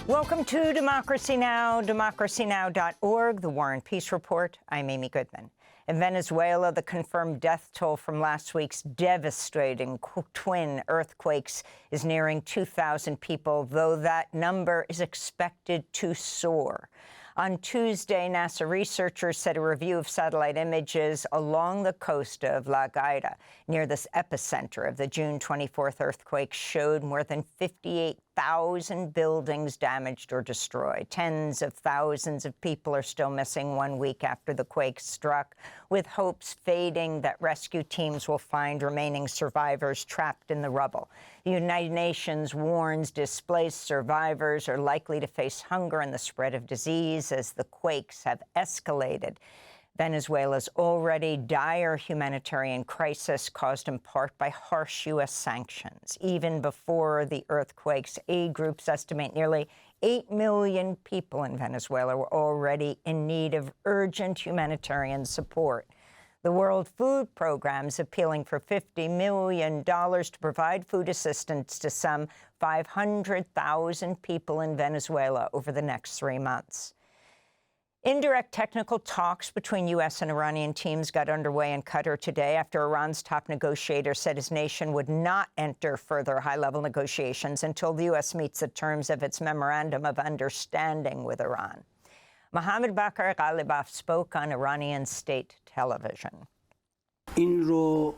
Welcome to Democracy Now!, democracynow.org, the War and Peace Report. I'm Amy Goodman. In Venezuela, the confirmed death toll from last week's devastating twin earthquakes is nearing 2,000 people, though that number is expected to soar. On Tuesday, NASA researchers said a review of satellite images along the coast of La Guaira, near this epicenter of the June 24th earthquake, showed more than 58,000 buildings damaged or destroyed. Tens of thousands of people are still missing 1 week after the quake struck, with hopes fading that rescue teams will find remaining survivors trapped in the rubble. The United Nations warns displaced survivors are likely to face hunger and the spread of disease as the quakes have escalated. Venezuela's already dire humanitarian crisis, caused in part by harsh U.S. sanctions. Even before the earthquakes, aid groups estimate nearly 8 million people in Venezuela were already in need of urgent humanitarian support. The World Food Programme is appealing for $50 million to provide food assistance to some 500,000 people in Venezuela over the next 3 months. Indirect technical talks between U.S. and Iranian teams got underway in Qatar today after Iran's top negotiator said his nation would not enter further high-level negotiations until the U.S. meets the terms of its Memorandum of Understanding with Iran. Mohammad Bakr Ghalibaf spoke on Iranian state television. این رو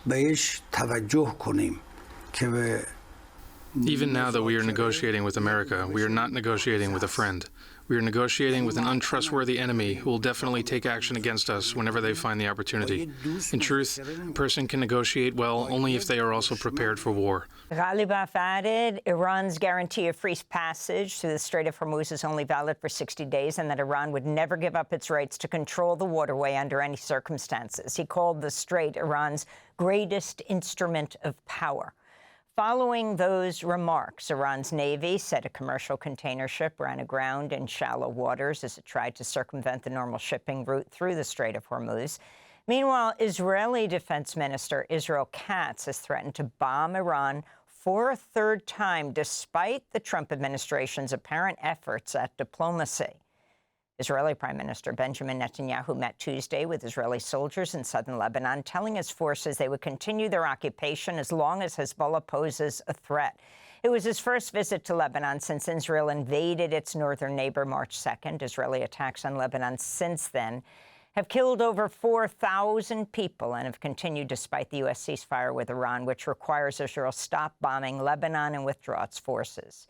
بهش توجه کنیم که Even now that we are negotiating with America, we are not negotiating with a friend. We are negotiating with an untrustworthy enemy who will definitely take action against us whenever they find the opportunity. In truth, a person can negotiate well only if they are also prepared for war. Ghalibaf added Iran's guarantee of free passage through the Strait of Hormuz is only valid for 60 days and that Iran would never give up its rights to control the waterway under any circumstances. He called the strait Iran's greatest instrument of power. Following those remarks, Iran's Navy said a commercial container ship ran aground in shallow waters as it tried to circumvent the normal shipping route through the Strait of Hormuz. Meanwhile, Israeli Defense Minister Israel Katz has threatened to bomb Iran for a third time, despite the Trump administration's apparent efforts at diplomacy. Israeli Prime Minister Benjamin Netanyahu met Tuesday with Israeli soldiers in southern Lebanon, telling his forces they would continue their occupation as long as Hezbollah poses a threat. It was his first visit to Lebanon since Israel invaded its northern neighbor March 2nd. Israeli attacks on Lebanon since then have killed over 4,000 people and have continued despite the U.S. ceasefire with Iran, which requires Israel stop bombing Lebanon and withdraw its forces.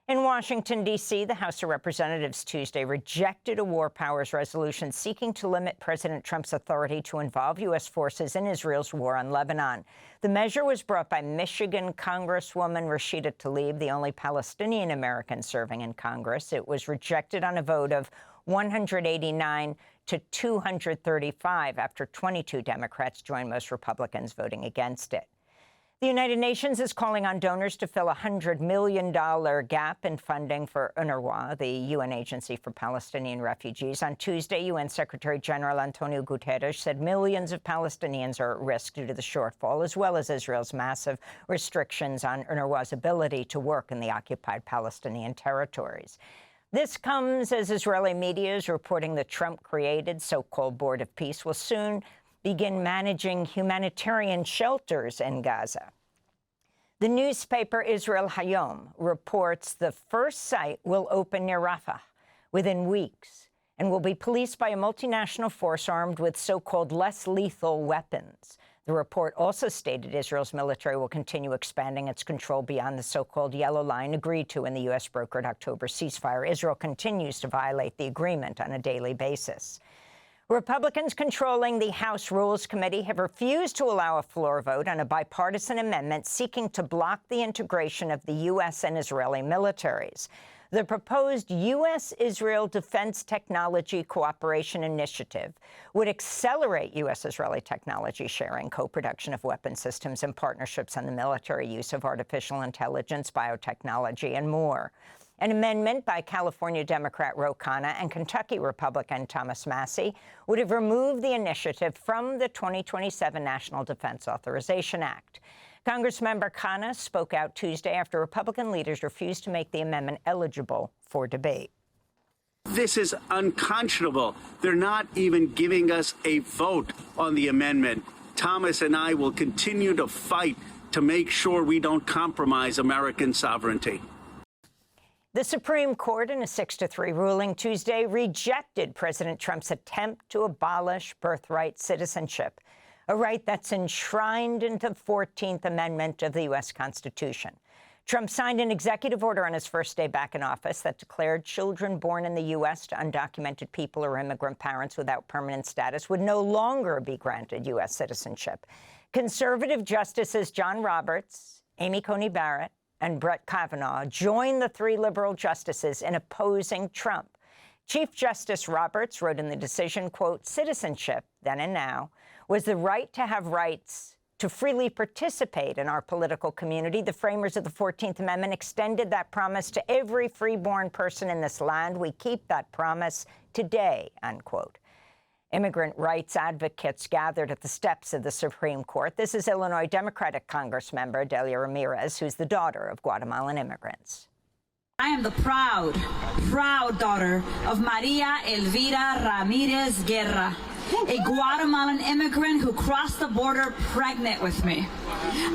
In Washington, D.C., the House of Representatives Tuesday rejected a war powers resolution seeking to limit President Trump's authority to involve U.S. forces in Israel's war on Lebanon. The measure was brought by Michigan Congresswoman Rashida Tlaib, the only Palestinian-American serving in Congress. It was rejected on a vote of 189 to 235 after 22 Democrats joined most Republicans voting against it. The United Nations is calling on donors to fill a $100 million gap in funding for UNRWA, the UN Agency for Palestinian Refugees. On Tuesday, UN Secretary-General Antonio Guterres said millions of Palestinians are at risk due to the shortfall, as well as Israel's massive restrictions on UNRWA's ability to work in the occupied Palestinian territories. This comes as Israeli media is reporting the Trump-created so-called Board of Peace will soon begin managing humanitarian shelters in Gaza. The newspaper Israel Hayom reports the first site will open near Rafah within weeks and will be policed by a multinational force armed with so-called less lethal weapons. The report also stated Israel's military will continue expanding its control beyond the so-called yellow line agreed to in the U.S.-brokered October ceasefire. Israel continues to violate the agreement on a daily basis. Republicans controlling the House Rules Committee have refused to allow a floor vote on a bipartisan amendment seeking to block the integration of the U.S. and Israeli militaries. The proposed U.S.-Israel Defense Technology Cooperation Initiative would accelerate U.S.-Israeli technology sharing, co-production of weapon systems, and partnerships on the military use of artificial intelligence, biotechnology, and more. An amendment by California Democrat Ro Khanna and Kentucky Republican Thomas Massie would have removed the initiative from the 2027 National Defense Authorization Act. Congressmember Khanna spoke out Tuesday after Republican leaders refused to make the amendment eligible for debate. This is unconscionable. They're not even giving us a vote on the amendment. Thomas and I will continue to fight to make sure we don't compromise American sovereignty. The Supreme Court, in a 6-3 ruling Tuesday, rejected President Trump's attempt to abolish birthright citizenship, a right that's enshrined into the 14th Amendment of the U.S. Constitution. Trump signed an executive order on his first day back in office that declared children born in the U.S. to undocumented people or immigrant parents without permanent status would no longer be granted U.S. citizenship. Conservative Justices John Roberts, Amy Coney Barrett, and Brett Kavanaugh joined the three liberal justices in opposing Trump. Chief Justice Roberts wrote in the decision, quote, "Citizenship, then and now, was the right to have rights to freely participate in our political community. The framers of the 14th Amendment extended that promise to every freeborn person in this land. We keep that promise today," unquote. Immigrant rights advocates gathered at the steps of the Supreme Court. This is Illinois Democratic Congressmember Delia Ramirez, who's the daughter of Guatemalan immigrants. I am the proud daughter of Maria Elvira Ramirez Guerra, a Guatemalan immigrant who crossed the border pregnant with me.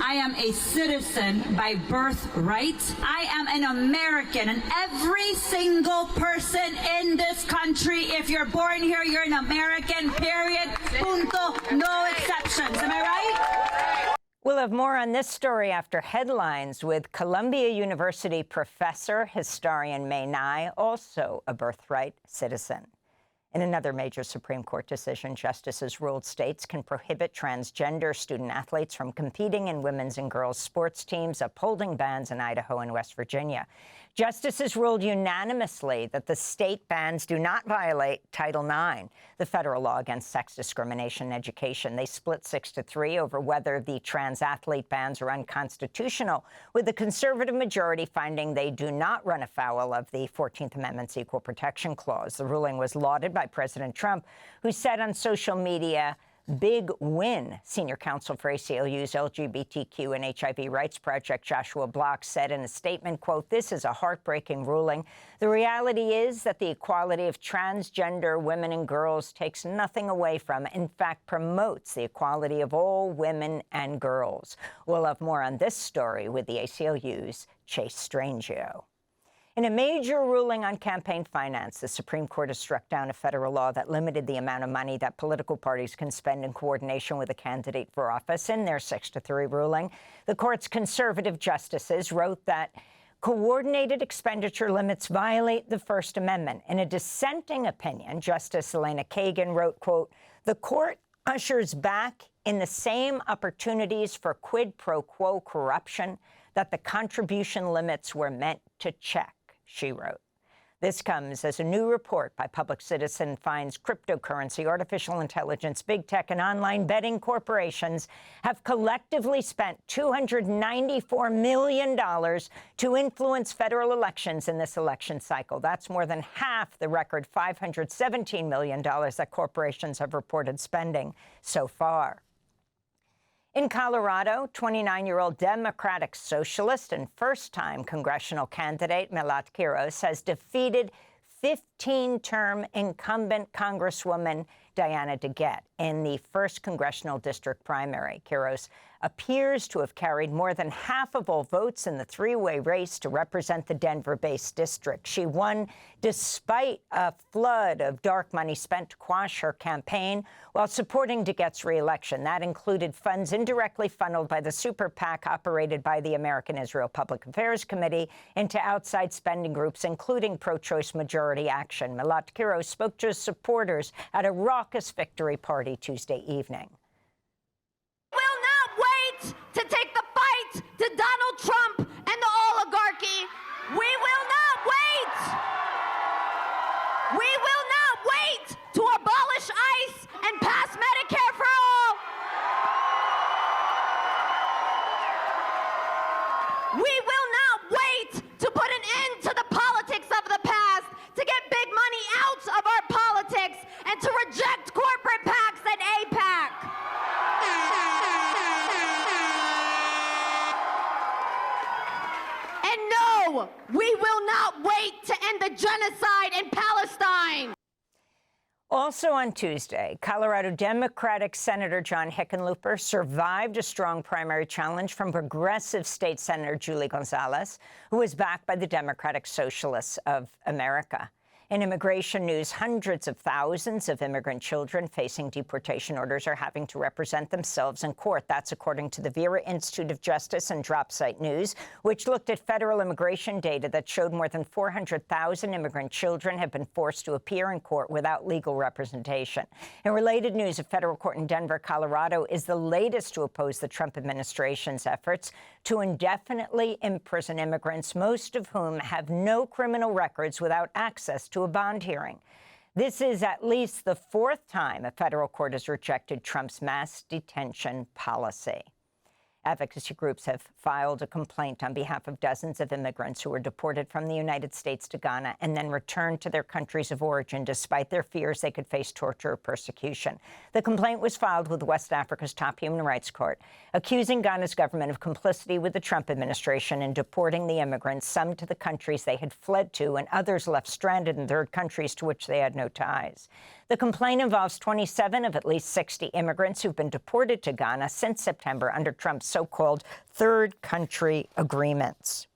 I am a citizen by birthright. I am an American, and every single person in this country, if you're born here, you're an American, period, punto, no exceptions. Am I right? We'll have more on this story after headlines with Columbia University professor, historian May Nye, also a birthright citizen. In another major Supreme Court decision, justices ruled states can prohibit transgender student athletes from competing in women's and girls' sports teams, upholding bans in Idaho and West Virginia. Justices ruled unanimously that the state bans do not violate Title IX, the federal law against sex discrimination in education. They split 6-3 over whether the trans athlete bans are unconstitutional, with the conservative majority finding they do not run afoul of the 14th Amendment's Equal Protection Clause. The ruling was lauded by President Trump, who said on social media, "Big win." Senior counsel for ACLU's LGBTQ and HIV Rights Project, Joshua Block, said in a statement, quote, "This is a heartbreaking ruling. The reality is that the equality of transgender women and girls takes nothing away from, in fact, promotes the equality of all women and girls." We'll have more on this story with the ACLU's Chase Strangio. In a major ruling on campaign finance, the Supreme Court has struck down a federal law that limited the amount of money that political parties can spend in coordination with a candidate for office. In their 6-3 ruling, the court's conservative justices wrote that coordinated expenditure limits violate the First Amendment. In a dissenting opinion, Justice Elena Kagan wrote, quote, "The court ushers back in the same opportunities for quid pro quo corruption that the contribution limits were meant to check," she wrote. This comes as a new report by Public Citizen finds cryptocurrency, artificial intelligence, big tech, and online betting corporations have collectively spent $294 million to influence federal elections in this election cycle. That's more than half the record $517 million that corporations have reported spending so far. In Colorado, 29-year-old Democratic socialist and first-time congressional candidate Melat Quiros has defeated 15-term incumbent Congresswoman Diana DeGette in the 1st Congressional District primary. Quiros appears to have carried more than half of all votes in the three-way race to represent the Denver-based district. She won despite a flood of dark money spent to quash her campaign while supporting DeGette's re-election. That included funds indirectly funneled by the super PAC operated by the American Israel Public Affairs Committee into outside spending groups, including pro-choice Majority Action. Melat Quiros spoke to supporters at a raucous victory party Tuesday evening. To take the fight to Donald Trump and the oligarchy. We will not wait. We will not wait to abolish ICE and pass Medicare for all. We will not wait to put an end to the politics of the past, to get big money out of our politics, and to reject corporate PACs and AIPAC. And no, we will not wait to end the genocide in Palestine. Also on Tuesday, Colorado Democratic Senator John Hickenlooper survived a strong primary challenge from progressive state Senator Julie Gonzalez, who was backed by the Democratic Socialists of America. In immigration news, hundreds of thousands of immigrant children facing deportation orders are having to represent themselves in court. That's according to the Vera Institute of Justice and Dropsite News, which looked at federal immigration data that showed more than 400,000 immigrant children have been forced to appear in court without legal representation. In related news, a federal court in Denver, Colorado, is the latest to oppose the Trump administration's efforts to indefinitely imprison immigrants, most of whom have no criminal records without access to a bond hearing. This is at least the fourth time a federal court has rejected Trump's mass detention policy. Advocacy groups have filed a complaint on behalf of dozens of immigrants who were deported from the United States to Ghana and then returned to their countries of origin despite their fears they could face torture or persecution. The complaint was filed with West Africa's top human rights court, accusing Ghana's government of complicity with the Trump administration in deporting the immigrants, some to the countries they had fled to and others left stranded in third countries to which they had no ties. The complaint involves 27 of at least 60 immigrants who've been deported to Ghana since September under Trump's so-called third country agreements.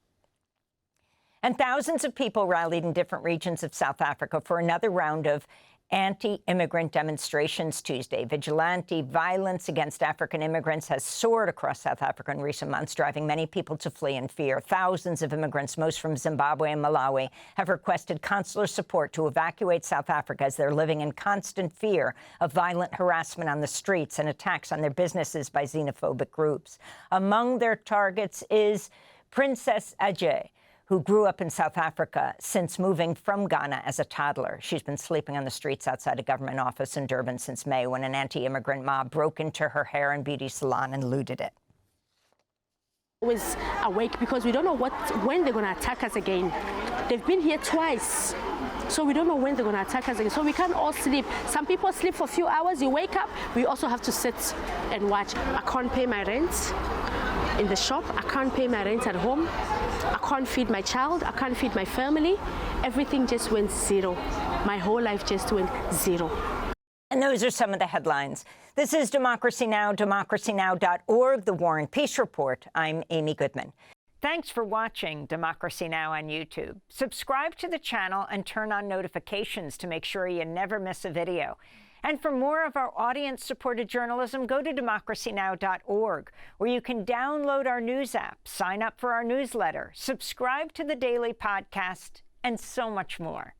And thousands of people rallied in different regions of South Africa for another round of anti-immigrant demonstrations Tuesday. Vigilante violence against African immigrants has soared across South Africa in recent months, driving many people to flee in fear. Thousands of immigrants, most from Zimbabwe and Malawi, have requested consular support to evacuate South Africa as they're living in constant fear of violent harassment on the streets and attacks on their businesses by xenophobic groups. Among their targets is Princess Ajay, who grew up in South Africa since moving from Ghana as a toddler. She's been sleeping on the streets outside a government office in Durban since May when an anti-immigrant mob broke into her hair and beauty salon and looted it. Always awake because we don't know when they're going to attack us again. They've been here twice, so we don't know when they're going to attack us again. So we can't all sleep. Some people sleep for a few hours, you wake up, we also have to sit and watch. I can't pay my rent in the shop, I can't pay my rent at home, I can't feed my child, I can't feed my family. Everything just went zero. My whole life just went zero. And those are some of the headlines. This is Democracy Now!, democracynow.org, The War and Peace Report. I'm Amy Goodman. Thanks for watching Democracy Now! On YouTube. Subscribe to the channel and turn on notifications to make sure you never miss a video. And for more of our audience-supported journalism, go to democracynow.org, where you can download our news app, sign up for our newsletter, subscribe to the daily podcast, and so much more.